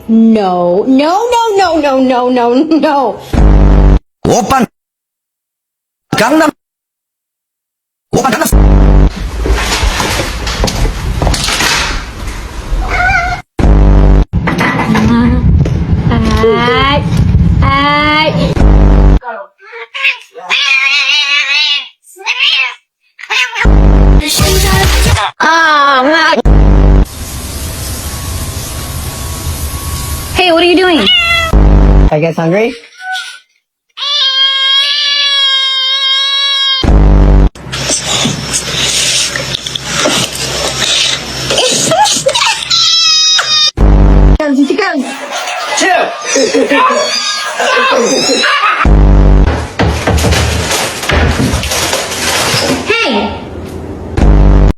No, no, no, no, no, no, no, no. 오빤 강남 오빤 강남 Ay, ay. Hey, what are you doing? I guess hungry? Chicken! Chill!